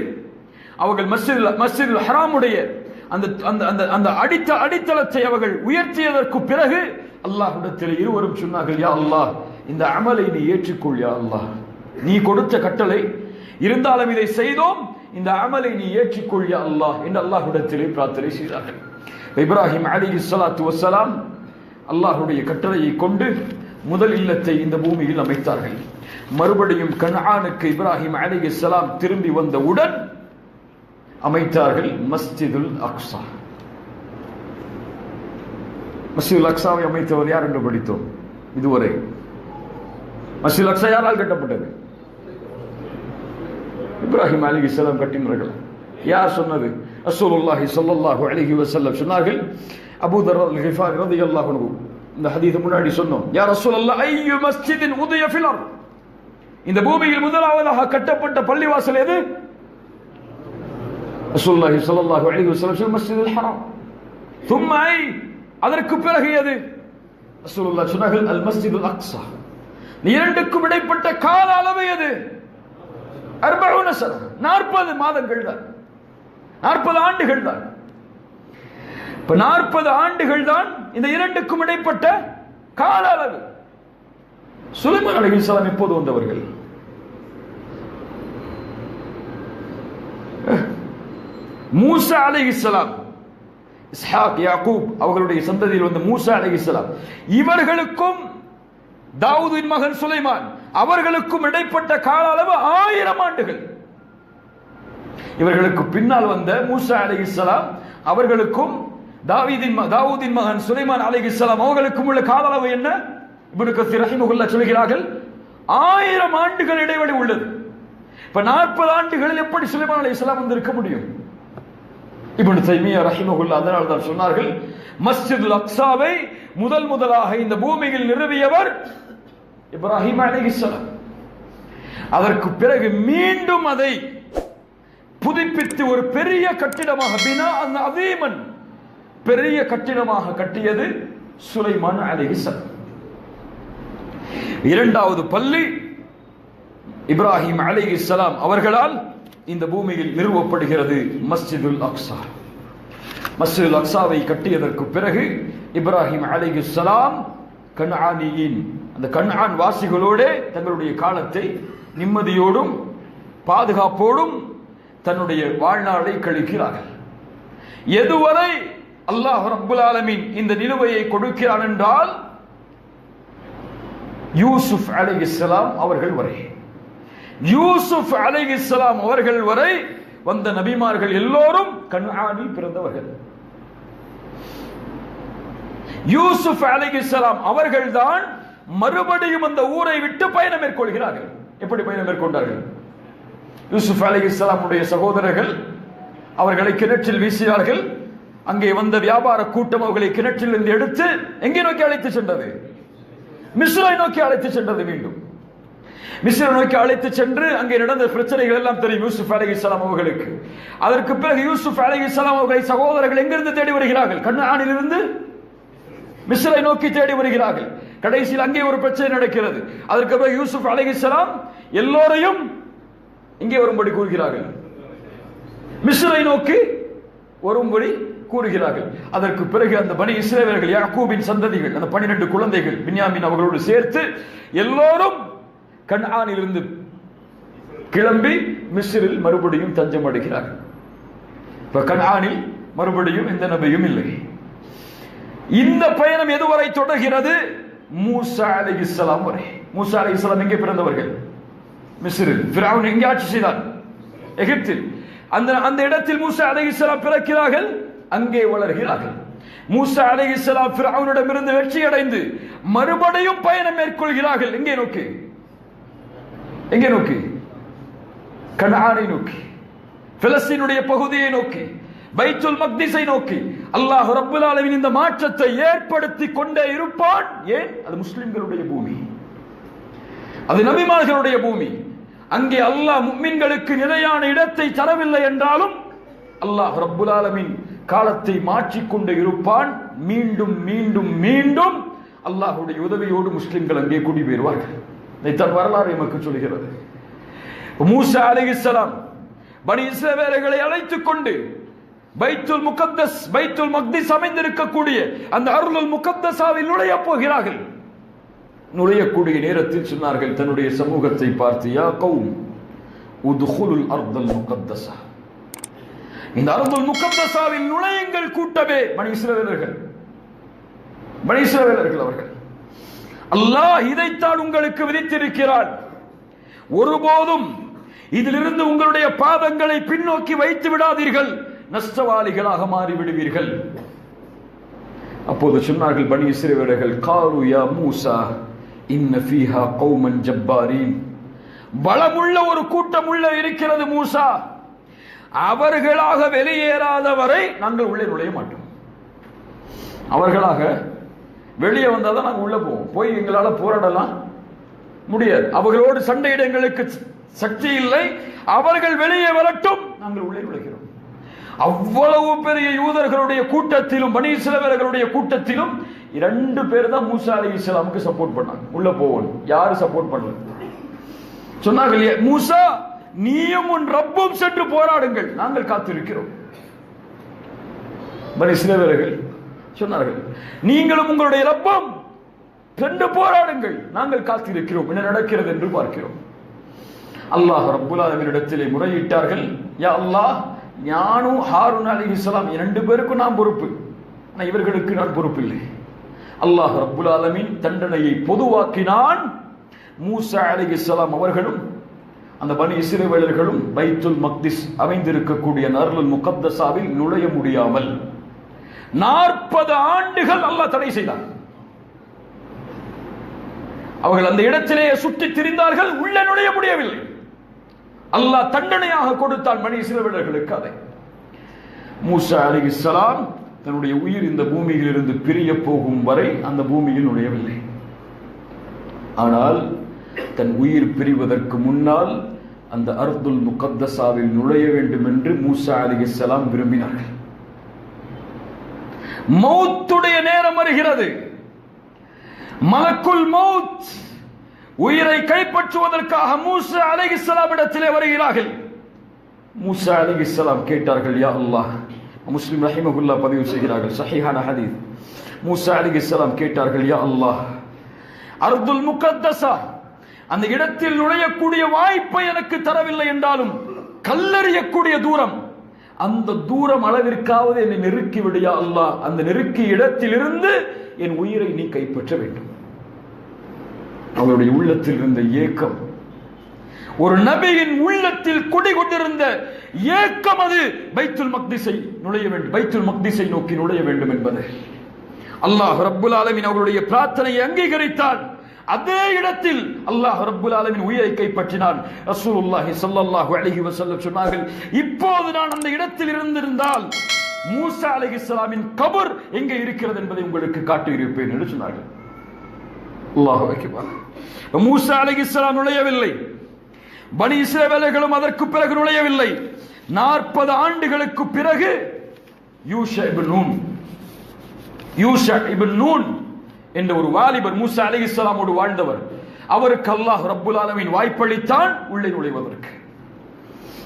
அவர்கள் மஸ்ஜிதுல் ஹராமுடைய அந்த அடித்தளத்தை அவர்கள் உயர்த்தியதற்கு பிறகு அல்லாஹ்விடத்தில் இருவரும் சொன்னார்கள், யா அல்லாஹ், இந்த அமலை நீ ஏற்றுக்கொள் யா அல்லாஹ். நீ கொடுத்த கட்டளை இருந்தாலும் இதை செய்தோம், இந்த அமலை நீ ஏற்றுக்கொள் யா அல்லாஹ் என்று அல்லாஹ்விடத்திலே பிரார்த்தனை செய்தார்கள். இப்ராஹிம் அலைஹிஸ்ஸலாத்து வஸ்ஸலாம் அல்லாஹ்வுடைய கட்டளையை கொண்டு முதல் இல்லத்தை இந்த பூமியில் அமைத்தார்கள். மறுபடியும் கன்ஆனுக்கு இப்ராஹிம் அலைஹிஸ்ஸலாம் திரும்பி வந்தவுடன் அமைத்தார்கள் மஸ்ஜிதுல் அக்ஸா. மஸ்ஜிதுல் அக்ஸாவை அமைத்தவர் யார் என்று படித்தோம் இதுவரை. மஸ்ஜிதுல் அக்ஸா யாரால் கட்டப்பட்டது? இப்ராஹிம் அலைஹிஸ்ஸலாம் கட்டினார்கள். யார் சொன்னது? ரசூலுல்லாஹி ஸல்லல்லாஹு அலைஹி வஸல்லம் சொன்னார்கள். அபூ தர் அல்-கிஃபாரி রাদিয়াল্লাহு அன்ஹு, இந்த ஹதீஸ் முன்னாடி சொன்னோம். யா ரசூலல்லாஹ், ஐயு மஸ்ஜிதின் உதிய ஃபில் அர்த், இந்த பூமியில் முதலாவதாக கட்டப்பட்ட பள்ளிவாசல் எது? ரசூலுல்லாஹி ஸல்லல்லாஹு அலைஹி வஸல்லம் மஸ்ஜிதுல் ஹராம். ثم அதற்கு பிறகு எது? ரசூலுல்லாஹ் சொன்னார்கள் அல் மஸ்ஜிதுல் அக்ஸா. இரண்டுக்கும் இடைப்பட்ட கால அளவு எது? 40 சன, 40 மாதங்கள் தான், 40 ஆண்டுகள் தான். இப்ப 40 ஆண்டுகள் தான் இந்த இரண்டுக்கும் இடைப்பட்ட கால அளவு. சுலைமான் அலைஹிஸ்ஸலாம் எப்போது வந்தவர்கள்? மூசா அலைஹிஸ்ஸலாம், இஸ்ஹாக், யாக்கூப் அவர்களுடைய சந்ததியில் வந்த மூசா அலைஹிஸ்ஸலாம், இவர்களுக்கும் தாவூதின் மகன் சுலைமான் அவர்களுக்கும் இடைப்பட்ட கால அளவு 1000 ஆண்டுகள். இவர்களுக்கு பின்னால் வந்த மூசா அலைஹிஸ்ஸலாம் அவர்களுக்கும் தாவூதின் மகன் சுலைமான் அலைஹிஸ்ஸலாம் அவர்களுக்கும் உள்ள கால அளவு என்ன? இப்னு கஸீர் ரஹிமஹுல்லாஹ் சொல்கிறார்கள் 1000 ஆண்டுகள் இடைவெளி உள்ளது. இப்ப 40 ஆண்டுகளில் எப்படி சுலைமான் அலைஹிஸ்ஸலாம் வந்திருக்க முடியும்? இப்னு தைமியா ரஹிமஹுல்லாஹ் அதனால் தான் சொன்னார்கள், மஸ்ஜிதுல் அக்ஸாவை முதலாக இந்த பூமியில் நிறுவியவர் இப்ராஹிம் அலைஹிஸ்ஸலாம். அதற்கு பிறகு மீண்டும் அதை புதுப்பித்து ஒரு பெரிய கட்டிடமாக, பினா அதீமன், பெரிய கட்டிடமாக கட்டியது சுலைமான் அலைஹிஸ்ஸலாம். இரண்டாவது பள்ளி இப்ராஹிம் அலைஹிஸ்ஸலாம் அவர்களால் இந்த பூமியில் நிறுவப்படுகிறது மஸ்ஜிதுல் அக்ஸா. மஸ்ஜிதுல் அக்ஸாவை கட்டியதற்கு பிறகு இப்ராஹிம் அலைஹிஸ்ஸலாம் கன்ஆனியின், அந்த கன்ஆன் வாசிகளோடு தங்களுடைய காலத்தை நிம்மதியோடும் பாதுகாப்போடும் தன்னுடைய வாழ்நாளை கழிக்கிறார்கள். எதுவரை அல்லாஹ் ரப்புல் ஆலமீன் இந்த நிலுவையை கொடுக்கிறான் என்றால் யூசுப் அலைஹிஸ்ஸலாம் அவர்கள் வரை, யூசுப் அலைஹிஸ்ஸலாம் அவர்கள் வரை வந்த நபிமார்கள் எல்லோரும் கன்ஆனில் பிறந்தவர்கள். யூசுப் அலைஹிஸ்ஸலாம் அவர்கள்தான் மறுபடியும் அந்த ஊரை விட்டு பயணம் மேற்கொள்கிறார்கள். எப்படி பயணம் மேற்கொண்டார்கள்? யூசுப் அலைஹிஸ்ஸலாமுடைய சகோதரர்கள் அவர்களை கிணற்றில் வீசினார்கள். அங்கே வந்த வியாபார கூட்டம் அவர்களை கிணற்றில் இருந்து எடுத்து எங்கே நோக்கி அழைத்து சென்றது? மிஸ்ரை நோக்கி அழைத்து சென்றது. மீண்டும் மிஸ்ரை நோக்கி அழைத்து சென்று அங்கே நடந்த பிரச்சனைகள் எல்லாம் தெரியும் யூசுப் அலைஹிஸ்ஸலாம் அவர்களுக்கு. அதற்கு பிறகு யூசுப் அலைஹிஸ்ஸலாம் அவர்களை சகோதரர்கள் எங்கிருந்து தேடி வருகிறார்கள்? கன்ஆனில் இருந்து மிஸ்ரை நோக்கி தேடி வருகிறார்கள். கடைசியில் அங்கே ஒரு பிரச்சனை நடக்கிறது. அதற்கு பிறகு யூசுப் அலைஹிஸ்ஸலாம் எல்லோரையும் இங்கே வரும்படி கூறுகிறார்கள், மிஸ்ரை நோக்கி வரும்படி கூறுகிறார்கள். அதற்கு பிறகு அந்த பனி இஸ்ரவேலர்கள், யாக்கூபின் சந்ததிகள், அந்த 12 குழந்தைகள் பின்யாமின் அவர்களோடு சேர்த்து எல்லோரும் கன்ஆனிலிருந்து கிளம்பி மிஸ்ரில் மறுபடியும் தஞ்சம் அடைகிறார்கள். இப்ப கன்ஆனில் மறுபடியும் எந்த நபியும் இல்லை. இந்த பயணம் எதுவரை தொடர்கிறது? மூசா அலைஹிஸ்ஸலாம் வரை. மூசா அலைஹிஸ்ஸலாம் எங்கே பிறந்தவர்கள்? மிஸ்ரில். ஃபிரௌன் எங்கே ஆட்சி செய்தான்? எகிப்தில். அந்த இடத்தில் மூசா அலைஹிஸ்ஸலாம் பிறக்கிறார்கள், அங்கே வளர்கிறார்கள். மூசா அலைஹிஸ்ஸலாம் ஃபிரௌனிடமிருந்து வெற்றி அடைந்து மறுபடியும் பயணம் மேற்கொள்கிறார்கள். எங்கே நோக்கி? எங்கே நோக்கி? கன்ஆனை நோக்கி, பிலஸ்தீனுடைய பகுதியை நோக்கி, பைத்துல் மக்திஸை நோக்கி. அல்லாஹ் ரப்பல் ஆலமீன் இந்த மாற்றத்தை ஏற்படுத்தி கொண்டே இருப்பான். ஏன்? அது முஸ்லிம்களுடைய பூமி, அது நபிமார்களுடைய பூமி. அங்கே அல்லாஹ் முஃமின்களுக்கு நிலையான இடத்தை தரவில்லை என்றாலும் அல்லாஹ் ரப்பல் ஆலமீன் காலத்தை மாற்றிக்கொண்டே இருப்பான். மீண்டும் மீண்டும் மீண்டும் அல்லாஹ்வுடைய உதவியோடு முஸ்லிம்கள் அங்கே குடிபெறுவார்கள். இதைத்தான் வரலாறு எமக்கு சொல்கிறது. மூசா அலைஹிஸ்ஸலாம் பனி இஸ்ரவேலர்களை அழைத்துக் கொண்டு பைத்துல் முகத்தஸ், பைத்துல் மக்திஸ் அமைந்திருக்கக்கூடிய அந்த அருளுல் முகத்தஸாவில் நுழைய போகிறார்கள். நுழையக்கூடிய நேரத்தில் சொன்னார்கள் தன்னுடைய சமூகத்தை பார்த்து, யா கௌம் உத்குலுல் அர்தல் முகத்தஸா, இந்த அர்துல் முகத்தஸாவில் நுழையுங்கள் கூட்டமே. பனி இஸ்ரவேலர்கள் அவர்கள், அல்லாஹ் இதைத்தான் உங்களுக்கு விதித்திருக்கிறான். ஒருபோதும் இதிலிருந்து உங்களுடைய பாதங்களை பின்னோக்கி வைத்து விடாதீர்கள், நஷ்டவாளிகளாக மாறிவிடுவீர்கள். அப்போது சொன்னார்கள் பனி இஸ்ரவேலர்கள், காலு யா மூசா இன்ன ஃபீஹா கௌமன் ஜப்பாரீன், பலமுள்ள ஒரு கூட்டம் உள்ள இருக்கிறது மூசா, அவர்களாக வெளியேறாதவரை நாங்கள் உள்ளே நுழைய மாட்டோம். அவர்களாக வெளியே வந்தாதான் நாங்கள் உள்ள போவோம். போய் எங்களால் போராடலாம் முடியாது. அவர்களோடு சண்டையிட எங்களுக்கு சக்தி இல்லை. அவர்கள் வெளியே வரட்டும், நாங்கள் உள்ளே நுழைகிறோம். அவ்வளவு பெரிய யூதர்களுடைய கூட்டத்திலும் பனி இஸ்ரவேலர்களுடைய கூட்டத்திலும் 2 பேர் தான் மூசா அலைஹிஸ்ஸலாமுக்கு சப்போர்ட் பண்ணாங்க. உள்ள போவோம். யாரு சப்போர்ட் பண்ணல? சொன்னார்கள், மூசா நீயும் உன் ரப்பும் சென்று போராடுங்கள், நாங்கள் காத்திருக்கிறோம். பனி இஸ்ரவேலர்கள் சொன்னார்கள், நீங்களும் உங்களுடைய ரப்பும் சென்று போராடுங்கள், நாங்கள் காத்திருக்கிறோம், என்ன நடக்கிறது என்று பார்க்கிறோம். அல்லாஹ் ரப்புல் ஆலமீனிடத்திலே முறையிட்டார்கள், யா அல்லாஹ், ஞானும் ஹாரூன் அலைஹிஸ்ஸலாம் 2 பேருக்கும் நான் பொறுப்பு, ஆனால் இவர்களுக்கு நான் பொறுப்பில்லை. அல்லாஹ் ரப்புல் ஆலமீன் தண்டனையை பொதுவாக்கினான். மூசா அலைஹிஸ்ஸலாம் அவர்களும் அந்த பனி இஸ்ரவேலர்களும் பைத்துல் மக்திஸ் அமைந்திருக்கக்கூடிய அருளுல் முகத்தஸாவில் நுழைய முடியாமல் 40 ஆண்டுகள் அல்லாஹ் தடை செய்தான். அவர்கள் அந்த இடத்திலே சுற்றி திரிந்தார்கள், உள்ளே நுழைய முடியவில்லை. அல்லாஹ் தண்டனையாக கொடுத்தான் பனி இஸ்ரவேலர்களுக்கு. அதை மூசா அலைஹிஸ்ஸலாம் தன்னுடைய உயிர் இந்த பூமியில் இருந்து பிரிய போகும் வரை அந்த பூமியில் நுழையவில்லை. ஆனால் தன் உயிர் பிரிவதற்கு முன்னால் அந்த அர்துல் முகத்தஸாவில் நுழைய வேண்டும் என்று மூசா அலைஹிஸ்ஸலாம் விரும்பினார்கள். மௌத்துடைய நேரம் வருகிறது. மலக்குல் மௌத் உயிரை கைப்பற்றுவதற்காக மூசா அலைஹிஸ்ஸலாம் இடத்திலே வருகிறார்கள். மூசா அலைஹிஸ்ஸலாம் கேட்டார்கள், யா அல்லாஹ், முஸ்லிம் ரஹிமஹுல்லாஹ் பதிவு செய்கிறார்கள், சஹீஹான ஹதீஸ். மூசா அலைஹிஸ்ஸலாம் கேட்டார்கள், யா அல்லாஹ், அர்துல் முகத்தஸா அந்த இடத்தில் நுழையக்கூடிய வாய்ப்பை எனக்கு தரவில்லை என்றாலும் கல்லறியக்கூடிய தூரம், அந்த தூரம் அளவிற்காவது என்னை நெருக்கி விடியா அல்லாஹ், அந்த நெருக்கிய இடத்திலிருந்து என் உயிரை நீ கைப்பற்ற வேண்டும். அவருடைய உள்ளத்தில் இருந்த ஏக்கம், ஒரு நபியின் உள்ளத்தில் குடிகொண்டிருந்த ஏக்கம், அது பைத்துல் மக்திஸை நுழைய வேண்டும், பைத்துல் மக்திஸை நோக்கி நுழைய வேண்டும் என்பது. அல்லாஹ் ரப்புல் ஆலமீன் அவருடைய பிரார்த்தனையை அங்கீகரித்தான். அதே இடத்தில் அல்லாஹ் ரப்புல் ஆலமீன் உயிரை கைப்பற்றினான். ரசூலுல்லாஹி ஸல்லல்லாஹு அலைஹி வஸல்லம் சொன்னார்கள், இப்போது நான் அந்த இடத்தில் இருந்திருந்தால் மூசா அலைஹிஸ்ஸலாமின் கபர் எங்கே இருக்கிறது என்பதை உங்களுக்கு காட்டியிருப்பேன் என்று சொன்னார்கள். அல்லாஹு அக்பர். மூசா அலைஹிஸ்ஸலாம் நுழையவில்லை, பனி இஸ்ரவேலர்களும் அதற்கு பிறகு நுழையவில்லை. 40 ஆண்டுகளுக்கு பிறகு யூஷா இப்னு நூன் யூஷா இப்னு நூன் என்ற ஒரு வாலிபர் மூசா அலைஹிஸ்ஸலாமோடு வாழ்ந்தவர். அவருக்கு அல்லாஹ் ரப்புல் ஆலமீன் வாய்ப்பளித்தான் உள்ளே நுழைவதற்கு.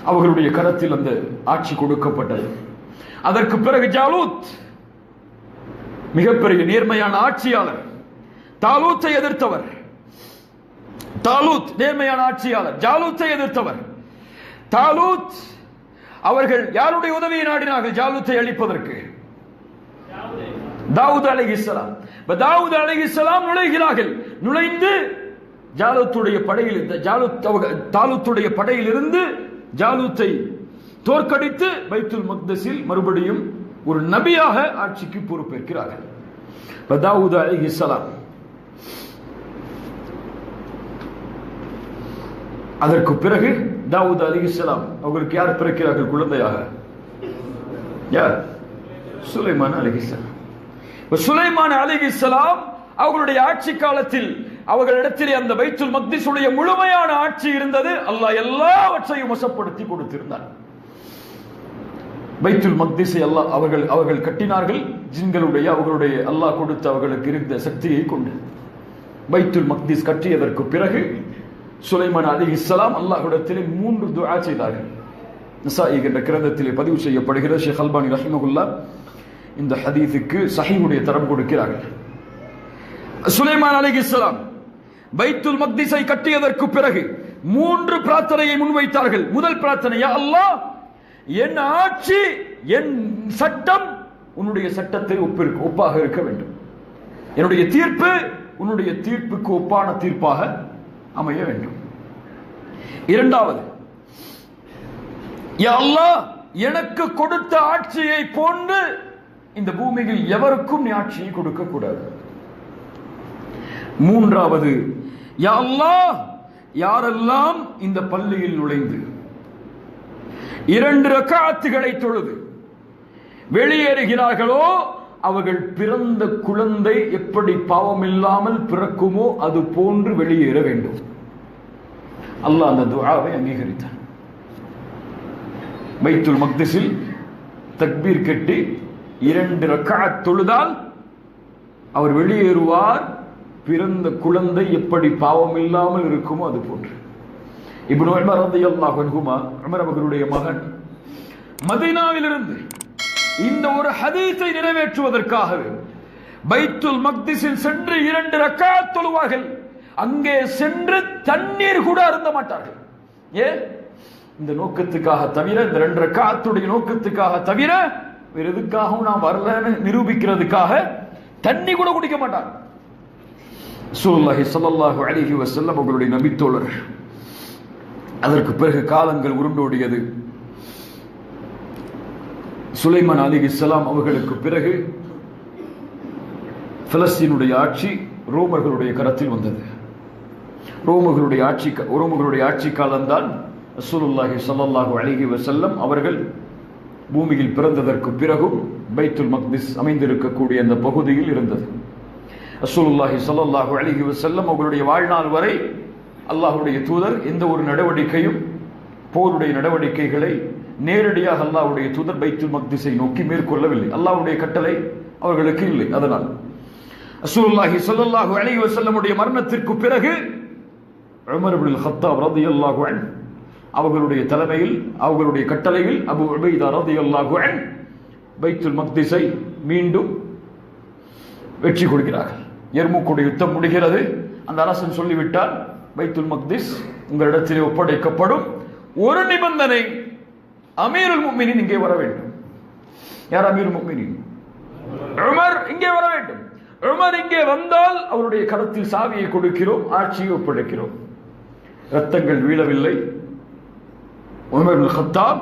அவர்களுடைய கரத்தில் அந்த ஆட்சி கொடுக்கப்பட்டது. அதற்கு பிறகு ஜாலூத் மிகப்பெரிய நேர்மையான ஆட்சியாளர், தாலூத்தை எதிர்த்தவர். தாலூத் நேர்மையான ஆட்சியாளர், ஜாலூத்தை எதிர்த்தவர். தாலூத் அவர்கள் யாருடைய உதவியை நாடினார்கள் ஜாலூத்தை அழிப்பதற்கு? தாவூத் அலைஹிஸ்ஸலாம். தாவூத் அலைஹிஸ்ஸலாம் நுழைகிறார்கள். நுழைந்து ஜாலூத்துடைய படையில் தாலூத்துடைய படையில் இருந்து ஜாலூத்தை தோற்கடித்து பைத்துல் மக்தஸில் மறுபடியும் ஒரு நபியாக ஆட்சிக்கு பொறுப்பேற்கிறார்கள். தாவூத் அலைஹிஸ்ஸலாம். அதற்கு பிறகு தாவூத் அலைஹிஸ்ஸலாம் அவர்களுக்கு யார் பிறக்கிறார்கள் குழந்தையாக? யார்? சுலைமான் அலைஹிஸ்ஸலாம். சுலைமான் அலைஹிஸ்ஸலாம் அவர்களுடைய ஆட்சி காலத்தில் அவர்களிடத்திலே அந்த பைத்துல் மக்திஸுடைய முழுமையான ஆட்சி இருந்தது. அல்லாஹ் எல்லாவற்றையும் வசப்படுத்தி கொடுத்திருந்தார். பைத்துல் மக்திஸை அல்லாஹ் அவர்கள் கட்டினார்கள். ஜின்களுடைய அவர்களுடைய அல்லாஹ் கொடுத்த அவர்களுக்கு இருந்த சக்தியை கொண்டு பைத்துல் மக்திஸ் கட்டியதற்கு பிறகு சுலைமான் அலைஹிஸ்ஸலாம் அல்லாஹ்விடத்திலே 3 துஆ செய்தார்கள். நஸாயி என்ற கிரந்தத்திலே பதிவு செய்யப்படுகிற ஷேக் அல்பானி ரஹிமஹுல்லாஹ் இந்த ஹதீஸுக்கு ஸஹீஹுடைய தரம் கொடுக்கிறார்கள். சுலைமான் அலைஹிஸ்ஸலாம் பைத்துல் மக்திஸை கட்டியதற்கு பிறகு 3 பிரார்த்தனையை முன்வைத்தார்கள். முதல் பிரார்த்தனை, யா அல்லாஹ், என் ஆட்சி என் சட்டம் உன்னுடைய சட்டத்தை ஒப்பாக இருக்க வேண்டும். என்னுடைய தீர்ப்பு உன்னுடைய தீர்ப்புக்கு ஒப்பான தீர்ப்பாக அமைய வேண்டும். இரண்டாவது, யா அல்லாஹ், எனக்கு கொடுத்த ஆட்சியை போன்று இந்த பூமியில் எவருக்கும் நீ ஆட்சியை கொடுக்க கூடாது. மூன்றாவது, யா அல்லாஹ், யாரெல்லாம் இந்த பள்ளியில் நுழைந்து 2 ரக்அத்துகளை தொழுது வெளியேறுகிறார்களோ அவர்கள் பிறந்த குழந்தை எப்படி பாவம் இல்லாமல் பிறக்குமோ அது போன்று வெளியேற வேண்டும். அல்லாஹ் அந்த துஆவை அங்கீகரித்தார். பைத்துல் மக்திஸில் தக்பீர் கட்டி 2 ரக்அத் தொழுதால் அவர் வெளியேறுவார். பிறந்த குழந்தை எப்படி பாவம் இல்லாமல் இருக்குமோ அது போன்று. இப்னு உமர் ரலியல்லாஹு அன்ஹுமா, உமர் அவர்களுடைய மகன், மதீனாவிலிருந்து இந்த ஒரு ஹதீஸை நிறைவேற்றுவதற்காக பைத்துல் மக்திஸில் சென்று 2 ரக்அத் தொழுவார்கள். அங்கே சென்று தண்ணீர் கூட அருந்த மாட்டார்கள். ஏன்? இந்த நோக்கத்துக்காக தவிர, இந்த 2 ரக்அத்துடைய நோக்கத்துக்காக தவிர வேற எதுக்காகவும் நான் வரலன்னு நிரூபிக்கிறதுக்காக தண்ணி கூட குடிக்க மாட்டாங்க. ரசூலுல்லாஹி ஸல்லல்லாஹு அலைஹி வஸல்லம் அவர்களுடைய நபித்தோழர். அதற்கு பிறகு காலங்கள் உருண்டோடியது. சுலைமான் அலைஹிஸ்ஸலாம் அவர்களுக்கு பிறகு பலஸ்தீனுடைய ஆட்சி ரோமர்களுடைய கரத்தில் வந்தது. ரோமர்களுடைய ஆட்சி காலம்தான் ரசூலுல்லாஹி ஸல்லல்லாஹு அலைஹி வஸல்லம் அவர்கள் பூமியில் பிறந்ததற்கு பிறகும் பைத்துல் மக்திஸ் அமைந்திருக்கக்கூடிய அந்த பகுதியில் இருந்தது. ரசூலுல்லாஹி ஸல்லல்லாஹு அலைஹி வஸல்லம் அவர்களுடைய வாழ்நாள் வரை அல்லாஹ்வுடைய தூதர் எந்த ஒரு நடவடிக்கையும், போருடைய நடவடிக்கைகளை நேரடியாக அல்லாஹ்வுடைய தூதர் பைத்துல் மக்திஸை நோக்கி மேற்கொள்ளவில்லை. அல்லாஹ்வுடைய கட்டளை அவர்களுக்கு இல்லை. அதனால் ரசூலுல்லாஹி ஸல்லல்லாஹு அலைஹி வஸல்லமுடைய மரணத்திற்கு பிறகு உமர் இப்னுல் கத்தாப் ரலியல்லாஹு அன்ஹு அவர்களுடைய தலைமையில், அவர்களுடைய கட்டளையில் அபூ உபைதா ரலியல்லாஹு அன்ஹு பைத்துல் மக்திஸை மீண்டும் வெற்றி கொடுக்கிறார்கள். எர்முக்குடைய யுத்தம் முடிகிறது. அந்த அரசன் சொல்லிவிட்டால் பைத்துல் மக்திஸ் உங்களிடத்திலே ஒப்படைக்கப்படும். ஒரு நிபந்தனை, அமீருல் முஃமினீன் இங்கே வர வேண்டும். யார் அமீருல் முஃமினீன்? உமர் இங்கே வர வேண்டும். உமர் இங்கே வந்தால் அவருடைய கரத்தில் சாவியை கொடுக்கிறோம், ஆட்சியை ஒப்படைக்கிறோம். ரத்தங்கள் வீழவில்லை. உமர் இப்னு கத்தாப்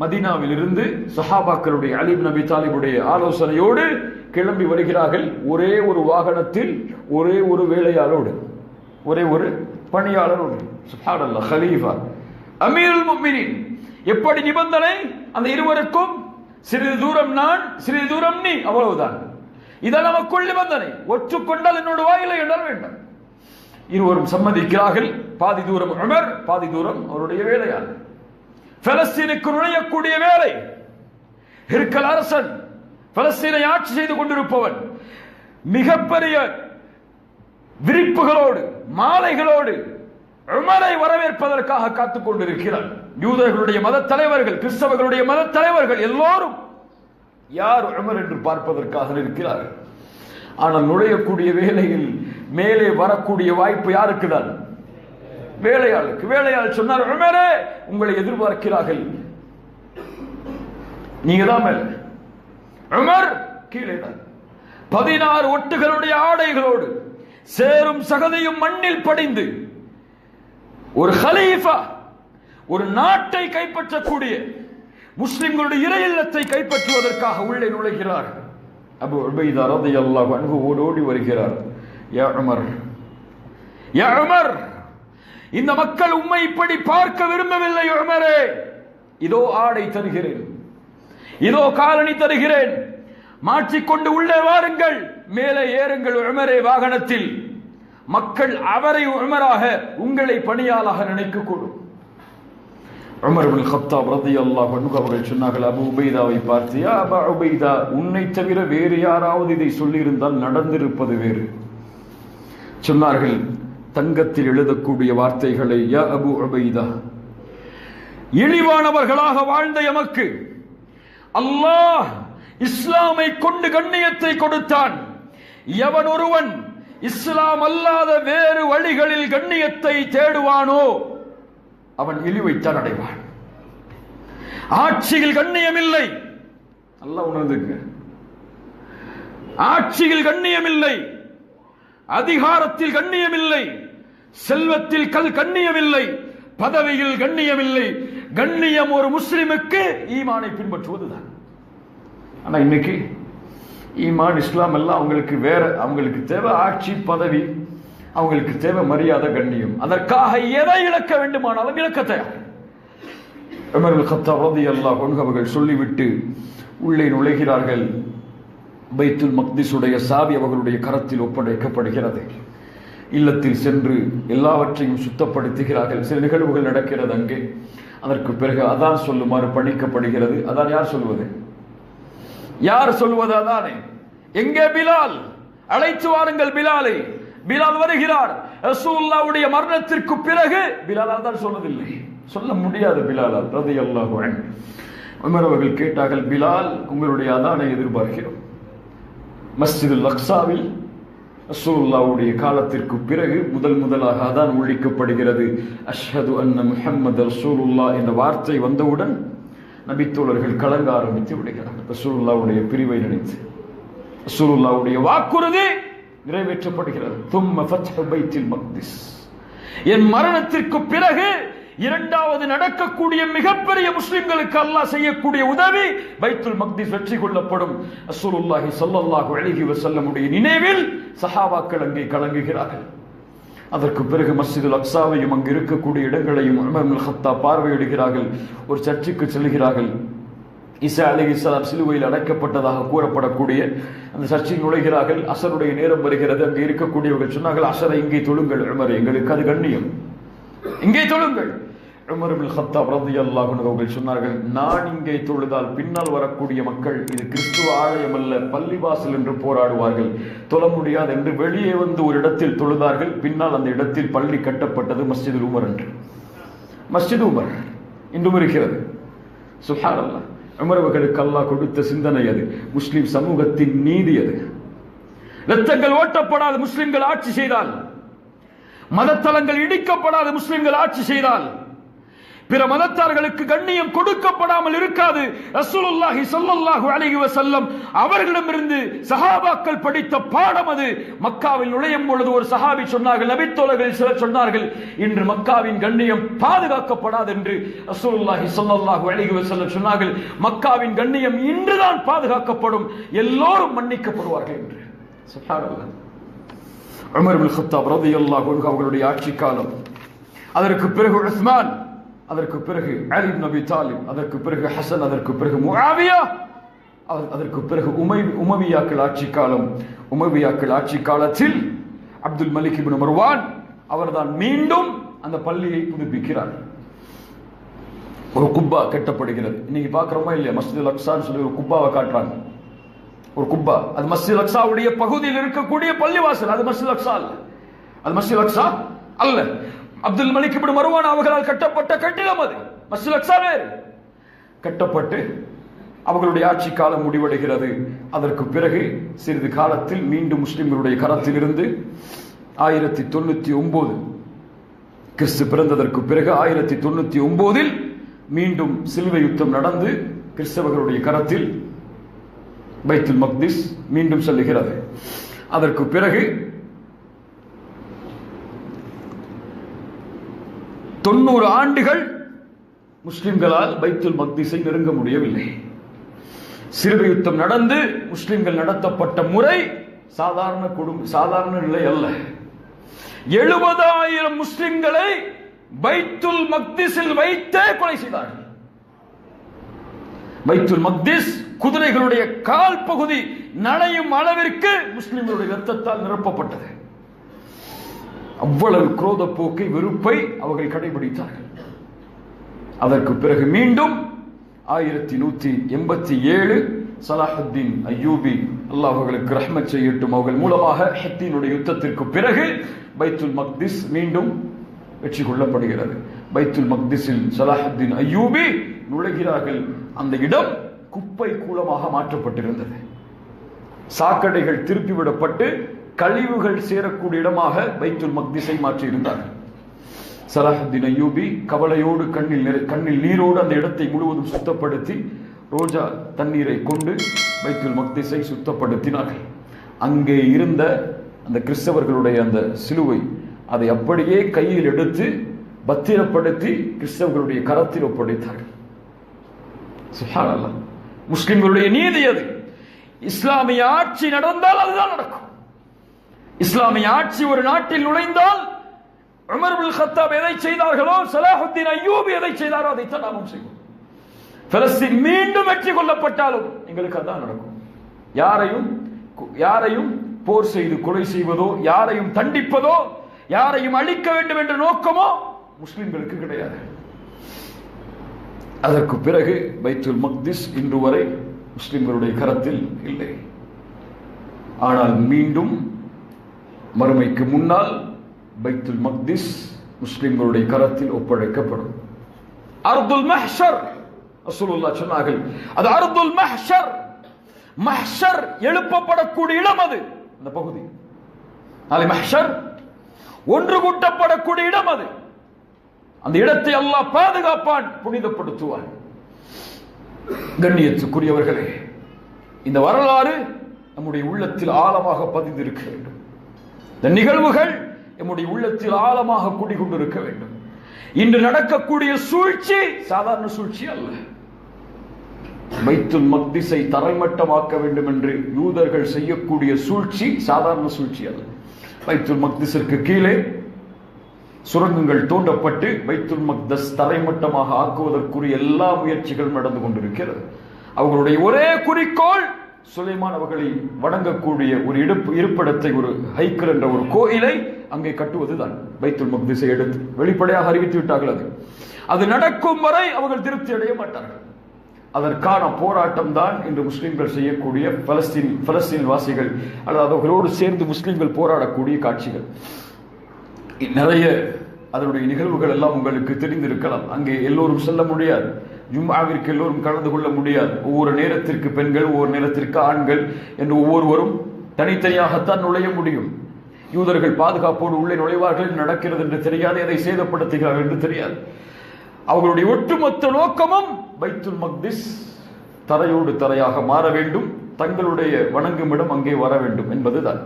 மதீனாவில் இருந்து சஹாபாக்களுடைய அலி இப்னு அபி தாலிபுடைய ஆலோசனையோடு கிளம்பி வருகிறார்கள். ஒரே ஒரு வாகனத்தில், ஒரே ஒரு வேலையாளோடு, ஒரே ஒரு பணியாளரோடு. சுப்ஹானல்லாஹ், கலீஃபா அமீருல் முஃமினீன். எப்படி நிபந்தனை? அந்த இருவருக்கும் சிறிது தூரம் நான், சிறிது தூரம் நீ, அவ்வளவுதான். இதான் நமக்குள் நிபந்தனை. ஒற்றுக்கொண்டால் என்னோட வாயிலை எண்ணல் வேண்டும். இருவரும் சம்மதிக்கிறார்கள். பாதி தூரம் உமர், பாதி தூரம் அவருடைய வேலையாளர். பலஸ்தீனுக்கு நுழையக்கூடிய வேலை ஹிர்கல் அரசன் பலஸ்தீனை ஆட்சி செய்து கொண்டிருப்பவன் மிகப்பெரிய விரிப்புகளோடு மாலைகளோடு உமரை வரவேற்பதற்காக காத்துக் கொண்டிருக்கிறார். யூதர்களுடைய மத தலைவர்கள், கிறிஸ்தவர்களுடைய மத தலைவர்கள் எல்லோரும் யார் உமர் என்று பார்ப்பதற்காக இருக்கிறார்கள். ஆனால் நுழையக்கூடிய வேளையில் மேலே வரக்கூடிய வாய்ப்பு யாருக்கு தான்? வேலையாளுக்கு. வேலையாள் சொன்னார், உமரே உங்களை எதிர்பார்க்கிறார்கள், நீங்க தான் மேல. உமர் கீழே தான். 16 ஒட்டுகளுடைய ஆடைகளோடு சேரும் சகதியும் மண்ணில் படிந்து ஒரு கலீஃபா, ஒரு நாட்டை கைப்பற்றக்கூடிய முஸ்லிம்களுடைய இறை இல்லத்தை கைப்பற்றுவதற்காக உள்ளே நுழைகிறார். அபூ உபைதா ரலியல்லாஹு அன்ஹு ஓடி வருகிறார். யா உமர், யா உமர், இந்த மக்கள் உம்மை இப்படி பார்க்க விரும்பவில்லை உமரே. இதோ ஆடை தருகிறேன், இதோ காலணி தருகிறேன், மாற்றிக்கொண்டு உள்ளே வாருங்கள், மேலே ஏறுங்கள் உமரே வாகனத்தில். மக்கள் அவரை உமராக, உங்களை பணியாளாக நினைக்கக்கூடும். உமர் இப்னு கத்தாப் ரலியல்லாஹு அன்ஹு அவர்கள் சொன்னார்கள், அபூ உபைதாவை பார்த்து, யா அபா உபைதா, உன்னை தவிர வேறு யாராவது இதை சொல்லியிருந்தால் நடந்திருப்பது வேறு. சொன்னார்கள், தங்கத்தில் எழுதக்கூடிய வார்த்தைகளை, யா அபூ உபைதா, இழிவானவர்களாக வாழ்ந்த எமக்கு அல்லாஹ் இஸ்லாமை கொண்டு கண்ணியத்தை கொடுத்தான். எவன் ஒருவன் இஸ்லாம் அல்லாத வேறு வழிகளில் கண்ணியத்தை தேடுவானோ அவன் இழிவைத்தான் அடைவான். ஆட்சியில் கண்ணியம் இல்லை, அல்லாஹ் உணர்ந்துங்க. ஆட்சியில் கண்ணியம் இல்லை, அதிகாரத்தில் கண்ணியம் இல்லை, செல்வத்தில் கண்ணியம் இல்லை, பதவியில் கண்ணியம் இல்லை. கண்ணியம் ஒரு முஸ்லிமுக்கு ஈமானை பின்பற்றுவதுதான். ஆனா இன்னைக்கு ஈமான் இஸ்லாம் எல்லாம் அவங்களுக்கு வேற. அவங்களுக்கு தேவை ஆட்சி பதவி, அவங்களுக்கு தேவை மரியாதை கண்ணியம். அதற்காக எதை இழக்க வேண்டுமானாலும் இழக்க தயார். உமர் இப்னு கத்தாப் ரலியல்லாஹு அன்ஹு அவர்கள் சொல்லிவிட்டு உள்ளே நுழைகிறார்கள். பைத்துல் மக்திஸுடைய சாவி அவர்களுடைய கரத்தில் ஒப்படைக்கப்படுகிறது. இல்லத்தில் சென்று எல்லாவற்றையும் சுத்தப்படுத்துகிறார்கள். சில நிகழ்வுகள் நடக்கிறது அங்கே. அதற்கு பிறகு அதான் சொல்லுமாறு பணிக்கப்படுகிறது. அதான் யார் சொல்வது? யார் சொல்வது அதானே? எங்கே பிலால்? அழைத்து வாருங்கள் பிலாலை. பிலால் வருகிறார். ரசூலுல்லாஹ்வுடைய மரணத்திற்கு பிறகு பிலால் தான் சொன்னதில்லை, சொல்ல முடியாது பிலால் ரலியல்லாஹு அன்ஹு. உமர் அவர்கள் கேட்டார்கள், பிலால் உங்களுடைய அதானை எதிர்பார்க்கிறோம். மஸ்ஜிதுல் அக்ஸாவில் ரசூலுல்லாஹ்வுடைய காலத்திற்கு பிறகு முதலாக அதான் ஒழிக்கப்படுகிறது. அஷ்ஹது அன்ன முஹம்மது ரசூலுல்லாஹ் என்ற வார்த்தை வந்தவுடன் நபித்தோழர்கள் கலங்க ஆரம்பித்து விடுகிறார்கள். ரசூலுல்லாஹ்வுடைய பிரிவை நினைத்து ரசூலுல்லாஹ்வுடைய வாக்குறுதி நிறைவேற்றப்படுகிறது. தும்ம ஃபத்ஹு பைத்துல் மக்திஸ். என் மரணத்திற்கு பிறகு இரண்டாவது நடக்கக்கூடிய மிகப்பெரிய முஸ்லிம்களுக்கு அல்லாஹ் செய்யக்கூடிய உதவி, பைத்துல் மக்திஸ் வெற்றி கொள்ளப்படும். ரசூலுல்லாஹி ஸல்லல்லாஹு அலைஹி வஸல்லமுடைய நினைவில் சஹாபாக்கள் அங்கே கலங்குகிறார்கள். அதற்கு பிறகு மஸ்ஜிதுல் அக்ஸாவையும் அங்கு இருக்கக்கூடிய இடங்களையும் உமர் இப்னு கத்தாப் பார்வையிடுகிறார்கள். ஒரு சர்ச்சுக்கு செல்கிறார்கள். ஈசா அலைஹிஸ்ஸலாம் சிலுவையில் அடைக்கப்பட்டதாக கூறப்படக்கூடிய அந்த சர்ச்சில் நுழைகிறார்கள். அசருடைய நேரம் வருகிறது. அங்கே இருக்கக்கூடியவர்கள் சொன்னார்கள், அசரை இங்கே தொழுங்கள் உமர், எங்களுக்கு அது கண்ணியம், இங்கே தொழுங்கள். உமர் இப்னு கத்தாப் ரலியல்லாஹு அன்ஹு அவர்கள் சொன்னார்கள், நான் இங்கே தொழுதால் பின்னால் வரக்கூடிய மக்கள் இது கிறிஸ்துவ ஆலயம் அல்ல, பள்ளிவாசல் என்று போராடுவார்கள், தொழ முடியாது என்று வெளியே வந்து ஒரு இடத்தில் தொழுதார்கள். பின்னால் அந்த இடத்தில் பள்ளி கட்டப்பட்டது மஸ்ஜிதுல் உமர் என்று. மஸ்ஜித் உமர் இன்றும் இருக்கிறது. சுப்ஹானல்லாஹ். உமர் அவர்களுக்கு அல்லாஹ் கொடுத்த சிந்தனை அது. முஸ்லிம் சமூகத்தின் நீதி அது. இரத்தங்கள் ஓட்டப்படாத முஸ்லிம்கள் ஆட்சி செய்தால், மதத்தலங்கள் இடிக்கப்படாத முஸ்லிம்கள் ஆட்சி செய்தால், பிற மதத்தார்களுக்கு கண்ணியம் கொடுக்கப்படாமல் இருக்காது. ரசூலுல்லாஹி ஸல்லல்லாஹு அலைஹி வஸல்லம் அவர்களிடமிருந்து சஹாபாக்கள் படித்த பாடம் அது. மக்காவில் நுழையும் பொழுது ஒரு சஹாபி சொன்னார்கள், நபித்தோழர்கள் சிலர் சொன்னார்கள், இன்று மக்காவின் கண்ணியம் பாதுகாக்கப்படாது என்று. ரசூலுல்லாஹி ஸல்லல்லாஹு அலைஹி வஸல்லம் சொன்னார்கள், மக்காவின் கண்ணியம் இன்றுதான் பாதுகாக்கப்படும், எல்லோரும் மன்னிக்கப்படுவார்கள் என்று. சுப்ஹானல்லாஹ். உமர் இப்னு கத்தாப் ரலியல்லாஹு அன்ஹு அவர்களுடைய ஆட்சி காலம். அதற்கு பிறகு உஸ்மான், அதற்கு பிறகு அலி இப்னு அபி தாலிப், அதற்கு பிறகு ஹசன், அதற்கு பிறகு முஆவியா, அதற்கு பிறகு உமவியாக்கள் ஆட்சி காலம். உமவியாக்கள் ஆட்சி காலத்தில் அப்துல் மலிக் இப்னு மர்வான் அவர்தான் மீண்டும் அந்த பள்ளியை புதுப்பிக்கிறார். ஒரு குப்பா கட்டப்படுகிறது. இன்னைக்கு பார்க்கிறோமா இல்லையா? மஸ்ஜிதுல் அக்ஸான்னு சொல்லி ஒரு குப்பாவை காட்டுறாங்க. ஒரு குப்பா. அது மஸ்ஜித் அக்ஸாவுடைய பகுதியில் இருக்கக்கூடிய பள்ளிவாசல். அது மஸ்ஜித் அக்ஸா அல்ல. அது மஸ்ஜித் அக்ஸா அல்ல. அப்துல் மலிக் இப்னு மர்வான் அவர்களால் கட்டப்பட்ட கட்டிடம் அது. மஸ்ஜித் அக்ஸா வேறு. கட்டப்பட்டு அவர்களுடைய ஆட்சி காலம் முடிவடைகிறது. அதற்கு பிறகு சிறிது காலத்தில் மீண்டும் முஸ்லிம்களுடைய கரத்தில் இருந்து 1099 கிறிஸ்து பிறந்ததற்கு பிறகு 1099 மீண்டும் சிலுவை யுத்தம் நடந்து கிறிஸ்தவர்களுடைய கரத்தில் பைத்துல் மக்திஸ் மீண்டும் செல்லுகிறது. அதற்கு பிறகு 90 ஆண்டுகள் முஸ்லிம்களால் பைத்துல் மக்திஸை நெருங்க முடியவில்லை. சிலுவை யுத்தம் நடந்து முஸ்லிம்கள் நடத்தப்பட்ட முறை சாதாரண நிலை அல்ல. 70,000 முஸ்லிம்களை பைத்துல் மக்திஸில் வைத்தே கொலை செய்தார்கள். பைத்துல் மக்திஸ் குதிரைகளுடைய கால் பகுதி நனையும் அளவிற்கு முஸ்லிம்களுடைய ரத்தத்தால் நிரப்பப்பட்டது. அவ்வளவு குரோத போக்கை, வெறுப்பை அவர்கள் கடைபிடித்தார்கள். அதற்கு பிறகு மீண்டும் 1187 சலாஹுத்தீன் அய்யூபி, அல்லாஹ் அவர்களுக்கு ரஹ்மத் செய்யட்டும், அவர்கள் மூலமாக ஹித்தீனுடைய யுத்தத்திற்கு பிறகு பைத்துல் மக்திஸ் மீண்டும் வெற்றி கொள்ளப்படுகிறது. பைத்துல் மக்திஸில் சலாஹுத்தீன் அய்யூபி நுழைகிறார்கள். அந்த இடம் குப்பை கூலமாக மாற்றப்பட்டிருந்தது. சாக்கடைகள் திருப்பிவிடப்பட்டு கழிவுகள் சேரக்கூடிய இடமாக பைத்துல் மக்திஸை மாற்றியிருந்தார்கள். சலாஹுத்தீன் அய்யூபி கவலையோடு கண்ணில் நீரோடு அந்த இடத்தை முழுவதும் சுத்தப்படுத்தி ரோஜா தண்ணீரை கொண்டு பைத்துல் மக்திஸை சுத்தப்படுத்தினார்கள். அங்கே இருந்த அந்த கிறிஸ்தவர்களுடைய அந்த சிலுவை அதை அப்படியே கையில் எடுத்து பத்திரப்படுத்தி கிறிஸ்தவர்களுடைய கரத்தில் ஒப்படைத்தார்கள். சுப்ஹானல்லாஹ். முஸ்லிம்களுடைய நீதி அது. இஸ்லாமிய ஆட்சி நடந்தால் அதுதான் நடக்கும். இஸ்லாமிய ஆட்சி ஒரு நாட்டில் நுழைந்தால் உமர் இப்னு கத்தாப் எதை செய்தார்களோ, சலாஹுத்தீன் அய்யூபி எதை செய்தாரோ அதைத்தான் நாமும் செய்வோம். பலஸ்தீன் மீண்டும் வெற்றி கொள்ளப்பட்டாலும் எங்களுக்கு அதான் நடக்கும். யாரையும் போர் செய்து கொலை செய்வதோ, யாரையும் தண்டிப்பதோ, யாரையும் அழிக்க வேண்டும் என்ற நோக்கமோ முஸ்லிம்களுக்கு கிடையாது. அதற்கு பிறகு பைத்துல் மக்திஸ் இன்று வரை முஸ்லிம்களுடைய கரத்தில் இல்லை. ஆனால் மீண்டும் மறுமைக்கு முன்னால் பைத்துல் மக்திஸ் முஸ்லிம்களுடைய கரத்தில் ஒப்படைக்கப்படும். அர்துல் மஹ்ஷர், ரசூலுல்லாஹ் சொன்னார்கள், அது அர்துல் மஹ்ஷர். மஹ்ஷர் எழுப்பப்படக்கூடிய இடம் அது. அந்த பகுதி நாளை மஹ்ஷர் ஒன்று கூட்டப்படக்கூடிய இடம் அது. அந்த இடத்தை அல்லாஹ் பாதுகாப்பான், புனிதப்படுத்துவான். கண்ணியத்துக்குரியவர்களே, இந்த வரலாறு நம்முடைய உள்ளத்தில் ஆழமாக பதிந்திருக்க வேண்டும். இந்த நிகழ்வுகள் நம்முடைய உள்ளத்தில் ஆழமாக குடிகொண்டிருக்க வேண்டும். இன்று நடக்கக்கூடிய சூழ்ச்சி சாதாரண சூழ்ச்சி அல்ல. பைத்துல் மக்திஸை தரைமட்டமாக்க வேண்டும் என்று யூதர்கள் செய்யக்கூடிய சூழ்ச்சி சாதாரண சூழ்ச்சி அல்ல. பைத்துல் மக்திஸிற்கு கீழே சுரங்கங்கள் தோண்டப்பட்டு பைத்துல் மக்திஸ் தரைமட்டமாக ஆக்குவதற்குரிய எல்லா முயற்சிகளும் நடந்து கொண்டிருக்கிறது. அவர்களுடைய ஒரே குறிக்கோள் சுலைமான் அவர்களை வணங்கக்கூடிய ஒரு இருப்பிடத்தை, ஒரு ஹைக்கல் என்ற ஒரு கோயிலை அங்கே கட்டுவதுதான். பைத்துல் மக்திஸை எடுத்து வெளிப்படையாக அறிவித்து விட்டார்கள். அது நடக்கும் வரை அவர்கள் திருப்தி அடைய மாட்டார்கள். அதற்கான போராட்டம் தான் இன்று முஸ்லிம்கள் செய்யக்கூடிய பலஸ்தீன் வாசிகள் அல்லது அவர்களோடு சேர்ந்து முஸ்லிம்கள் போராடக்கூடிய காட்சிகள். நிறைய அதனுடைய நிகழ்வுகள் எல்லாம் உங்களுக்கு தெரிந்திருக்கலாம். அங்கே எல்லோரும் செல்ல முடியாது. ஜும்ஆவிற்கு எல்லோரும் கலந்து கொள்ள முடியாது. ஒவ்வொரு நேரத்திற்கு பெண்கள், ஒவ்வொரு நேரத்திற்கு ஆண்கள் என்று ஒவ்வொருவரும் தனித்தனியாகத்தான் நுழைய முடியும். யூதர்கள் பாதுகாப்போடு உள்ளே நுழைவார்கள், நடக்கிறது என்று தெரியாது, எதை சேதப்படுத்துகிறார்கள் என்று தெரியாது. அவர்களுடைய ஒட்டுமொத்த நோக்கமும் பைத்துல் மக்திஸ் தரையோடு தரையாக மாற வேண்டும், தங்களுடைய வணங்குமிடம் அங்கே வர வேண்டும் என்பதுதான்.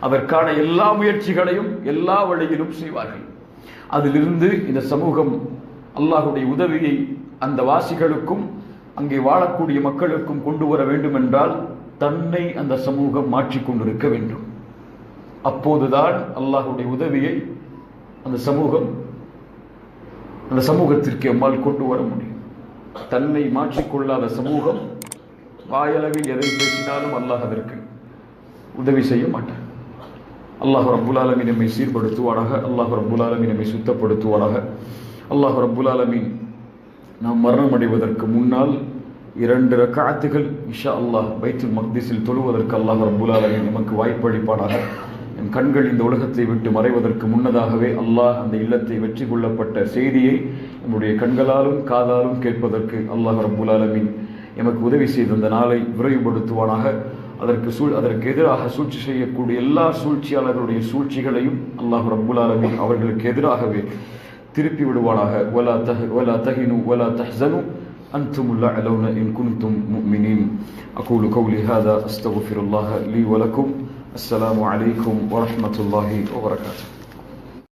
அதற்கான எல்லா முயற்சிகளையும் எல்லா வழியிலும் செய்வார்கள். அதிலிருந்து இந்த சமூகம் அல்லாஹுடைய உதவியை அந்த வாசிகளுக்கும் அங்கே வாழக்கூடிய மக்களுக்கும் கொண்டு வர வேண்டும் என்றால் தன்னை அந்த சமூகம் மாற்றிக்கொண்டிருக்க வேண்டும். அப்போதுதான் அல்லாஹுடைய உதவியை அந்த சமூகத்திற்கு நம்மால் கொண்டு வர முடியும். தன்னை மாற்றிக்கொள்ளாத சமூகம் வாயளவில் எதை பேசினாலும் அல்லாஹ் அதற்கு உதவி செய்ய மாட்டார். அல்லாஹ் ரப்புல் ஆலமீன் நம்மை சீர்படுத்துவானாக. அல்லாஹ் ரப்புல் ஆலமீன் நம்மை சுத்தப்படுத்துவானாக. அல்லாஹ் ரப்புல் ஆலமீன் நாம் மரணம் அடைவதற்கு முன்னால் 2 ரக்அத்துகள் இன்ஷா அல்லாஹ் பைத்துல் மக்திஸில் தொழுவதற்கு அல்லாஹ் ரப்புல் ஆலமீன் நமக்கு வாய்ப்பளிப்பானாக. என் கண்கள் இந்த உலகத்தை விட்டு மறைவதற்கு முன்னதாகவே அல்லாஹ் அந்த இல்லத்தை வெற்றி கொள்ளப்பட்ட செய்தியை நம்முடைய கண்களாலும் காதாலும் கேட்பதற்கு அல்லாஹ் ரப்புல் ஆலமீன் எமக்கு உதவி செய்த அந்த நாளை விரைவுபடுத்துவானாக. அதற்கு எதிராக சூழ்ச்சி செய்யக்கூடிய எல்லா சூழ்ச்சியாளர்களுடைய சூழ்ச்சிகளையும் அல்லாஹ் ரப்புல் ஆலமீன் அவர்களுக்கு எதிராகவே திருப்பி விடுவானாக. வலா தஹினு வலா தஹ்ஸனு அன்துமுல் அலௌன இன் குன்தும் முஃமினீன். அகூலு கௌலி ஹாதா அஸ்தக்ஃபிருல்லாஹ லீ வலக்கும். அஸ்ஸலாமு அலைக்கும் வரஹ்மத்துல்லாஹி வபரகாத்துஹு.